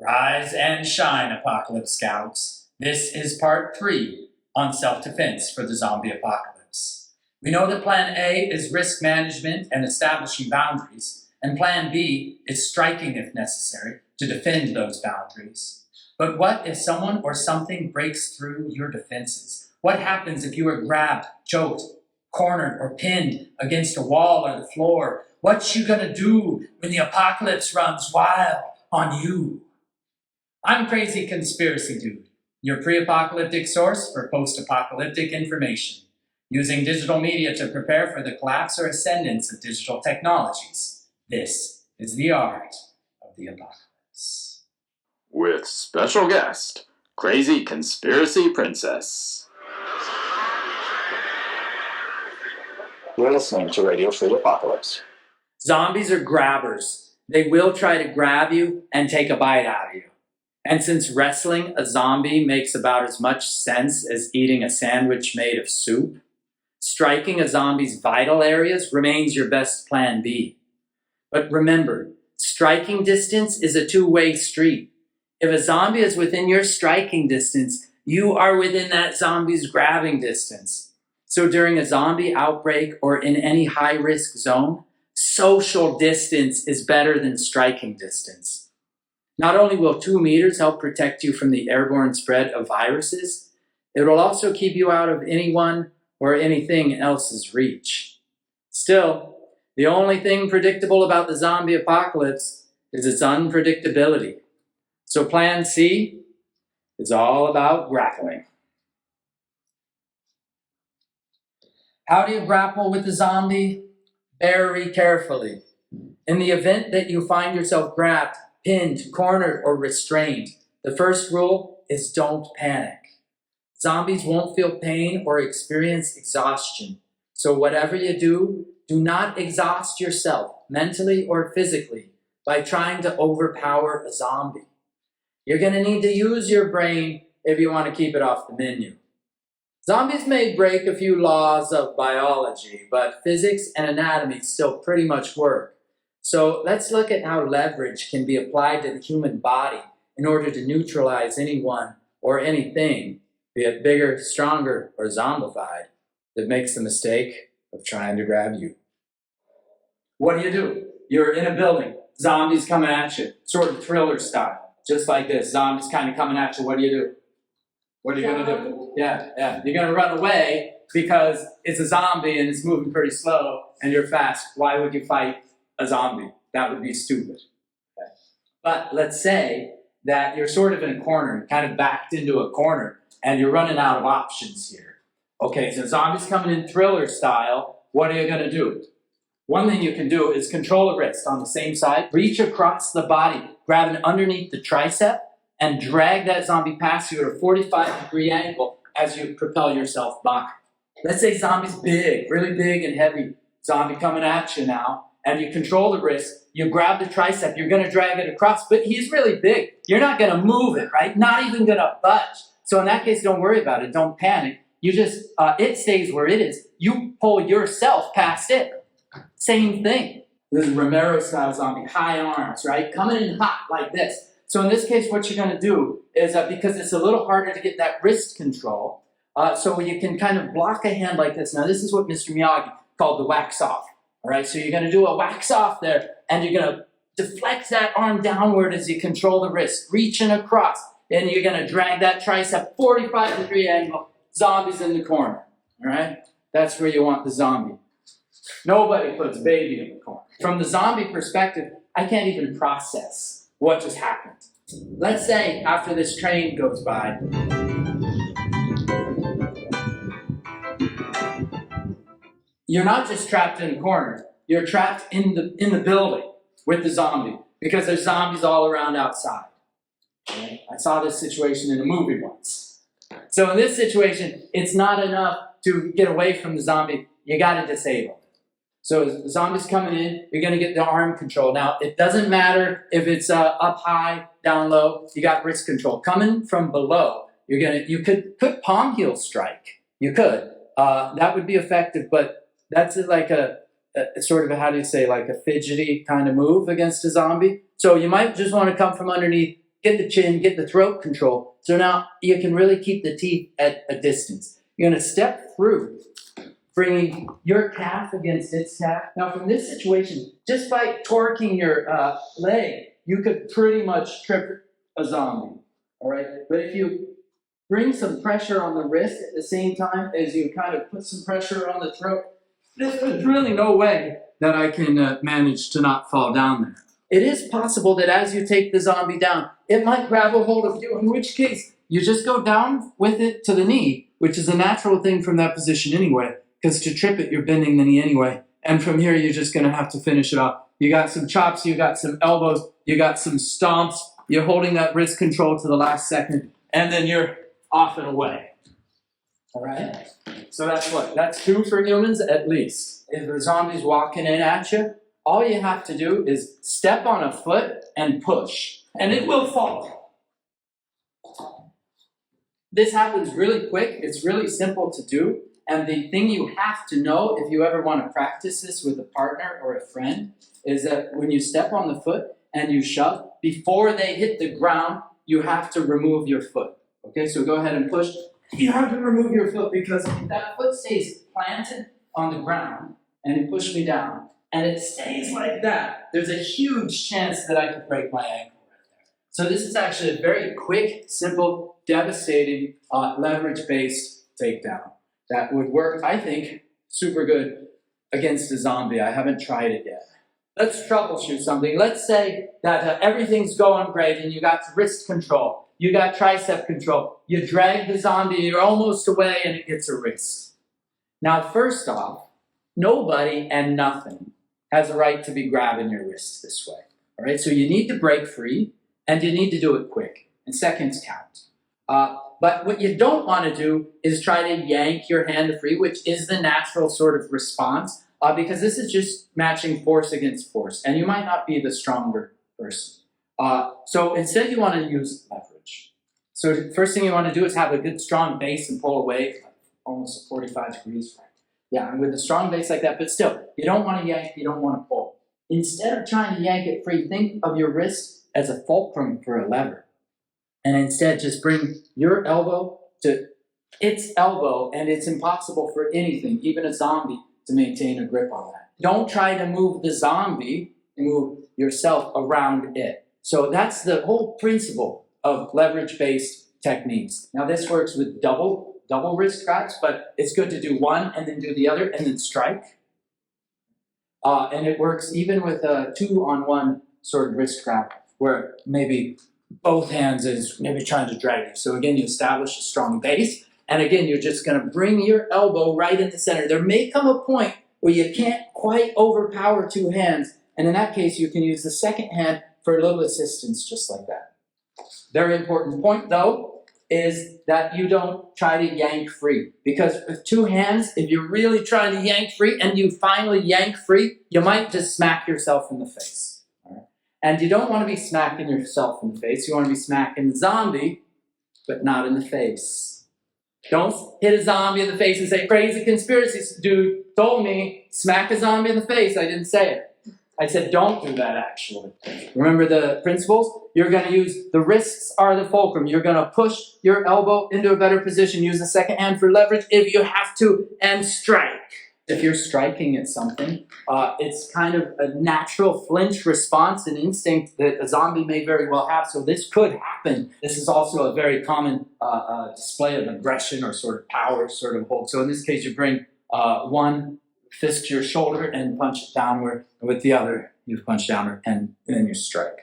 Rise and shine, Apocalypse Scouts. This is part 3 on self-defense for the zombie apocalypse. We know that Plan A is risk management and establishing boundaries, and Plan B is striking if necessary to defend those boundaries. But what if someone or something breaks through your defenses? What happens if you are grabbed, choked, cornered, or pinned against a wall or the floor? What you gonna do when the apocalypse runs wild on you? I'm Crazy Conspiracy Dude, your pre-apocalyptic source for post-apocalyptic information, using digital media to prepare for the collapse or ascendance of digital technologies. This is the art of the apocalypse. With special guest, Crazy Conspiracy Princess. You're listening to Radio Free Apocalypse. Zombies are grabbers. They will try to grab you and take a bite out of you. And since wrestling a zombie makes about as much sense as eating a sandwich made of soup, striking a zombie's vital areas remains your best plan B. But remember, striking distance is a two-way street. If a zombie is within your striking distance, you are within that zombie's grabbing distance. So during a zombie outbreak or in any high-risk zone, social distance is better than striking distance. Not only will 2 meters help protect you from the airborne spread of viruses, it will also keep you out of anyone or anything else's reach. Still, the only thing predictable about the zombie apocalypse is its unpredictability. So Plan C is all about grappling. How do you grapple with the zombie? Very carefully. In the event that you find yourself grabbed, pinned, cornered, or restrained, the first rule is don't panic. Zombies won't feel pain or experience exhaustion. So whatever you do, do not exhaust yourself, mentally or physically, by trying to overpower a zombie. You're going to need to use your brain if you want to keep it off the menu. Zombies may break a few laws of biology, but physics and anatomy still pretty much work. So let's look at how leverage can be applied to the human body in order to neutralize anyone or anything, be it bigger, stronger, or zombified, that makes the mistake of trying to grab you. What do? You're in a building, zombies coming at you, sort of thriller style, just like this, zombies kind of coming at you. What do? What are you going to do? Yeah. You're going to run away because it's a zombie and it's moving pretty slow and you're fast. Why would you fight a zombie? That would be stupid. Okay. But let's say that you're sort of in a corner, kind of backed into a corner, and you're running out of options here. Okay, so zombies coming in thriller style, what are you going to do? One thing you can do is control the wrist on the same side, reach across the body, grabbing underneath the tricep, and drag that zombie past you at a 45-degree angle as you propel yourself by. Let's say zombie's big, really big and heavy, zombie coming at you now, and you control the wrist, you grab the tricep, you're going to drag it across, but he's really big. You're not going to move it, right? Not even going to budge. So in that case, don't worry about it. Don't panic. You just, it stays where it is. You pull yourself past it. Same thing. This is Romero-style zombie, high arms, right? Coming in hot like this. So in this case, what you're going to do is, because it's a little harder to get that wrist control, so you can kind of block a hand like this. Now, this is what Mr. Miyagi called the wax off. All right, so you're going to do a wax off there, and you're going to deflect that arm downward as you control the wrist, reaching across, and you're going to drag that tricep 45-degree angle, zombies in the corner. All right, that's where you want the zombie. Nobody puts baby in the corner. From the zombie perspective, I can't even process what just happened. Let's say after this train goes by, you're not just trapped in a corner, you're trapped in the building with the zombie because there's zombies all around outside. Okay? I saw this situation in a movie once. So in this situation, it's not enough to get away from the zombie, you got to disable it. So as the zombie's coming in, you're going to get the arm control. Now, it doesn't matter if it's up high, down low, you got wrist control. Coming from below, you could put palm heel strike. You could. That would be effective, but that's like a sort of a, how do you say, like a fidgety kind of move against a zombie. So you might just want to come from underneath get the chin, get the throat control. So now you can really keep the teeth at a distance. You're going to step through, bringing your calf against its calf. Now from this situation, just by torquing your leg, you could pretty much trip a zombie, all right? But if you bring some pressure on the wrist at the same time as you kind of put some pressure on the throat, there's really no way that I can manage to not fall down there. It is possible that as you take the zombie down, it might grab a hold of you, in which case you just go down with it to the knee, which is a natural thing from that position anyway, because to trip it, you're bending the knee anyway. And from here, you're just going to have to finish it off. You got some chops, you got some elbows, you got some stomps, you're holding that wrist control to the last second, and then you're off and away. All right? So that's what? That's 2 for humans at least. If a zombie's walking in at you, all you have to do is step on a foot and push, and it will fall. This happens really quick. It's really simple to do. And the thing you have to know if you ever want to practice this with a partner or a friend is that when you step on the foot and you shove, before they hit the ground, you have to remove your foot. Okay, so go ahead and push. You have to remove your foot because if that foot stays planted on the ground and you push me down and it stays like that, there's a huge chance that I could break my ankle right there. So this is actually a very quick, simple, devastating, leverage-based takedown that would work, I think, super good against a zombie. I haven't tried it yet. Let's troubleshoot something. Let's say that everything's going great and you got wrist control, you got tricep control, you drag the zombie, you're almost away and it gets a wrist. Now, first off, nobody and nothing has a right to be grabbing your wrist this way. All right, so you need to break free and you need to do it quick, and seconds count. But what you don't want to do is try to yank your hand free, which is the natural sort of response, because this is just matching force against force, and you might not be the stronger person. So instead you want to use leverage. So the first thing you want to do is have a good strong base and pull away, almost 45 degrees. Yeah, and with a strong base like that, but still, you don't want to yank, you don't want to pull. Instead of trying to yank it free, think of your wrist as a fulcrum for a lever. And instead, just bring your elbow to its elbow, and it's impossible for anything, even a zombie, to maintain a grip on that. Don't try to move the zombie, move yourself around it. So that's the whole principle of leverage-based techniques. Now this works with double wrist grabs, but it's good to do one and then do the other and then strike. And it works even with a 2-on-1 sort of wrist grab, where maybe both hands is maybe trying to drag you. So again, you establish a strong base, and again, you're just going to bring your elbow right in the center. There may come a point where you can't quite overpower 2 hands, and in that case, you can use the second hand for a little assistance, just like that. Very important point, though, is that you don't try to yank free. Because with 2 hands, if you're really trying to yank free and you finally yank free, you might just smack yourself in the face. And you don't want to be smacking yourself in the face. You want to be smacking the zombie, but not in the face. Don't hit a zombie in the face and say, crazy conspiracy dude told me, smack a zombie in the face. I didn't say it. I said, don't do that, actually. Remember the principles? You're going to use, the wrists are the fulcrum. You're going to push your elbow into a better position. Use the second hand for leverage if you have to, and strike. If you're striking at something, it's kind of a natural flinch response and instinct that a zombie may very well have, so this could happen. This is also a very common display of aggression or sort of power sort of hold. So in this case, you bring one fist to your shoulder and punch it downward, and with the other, you punch downward, and then you strike.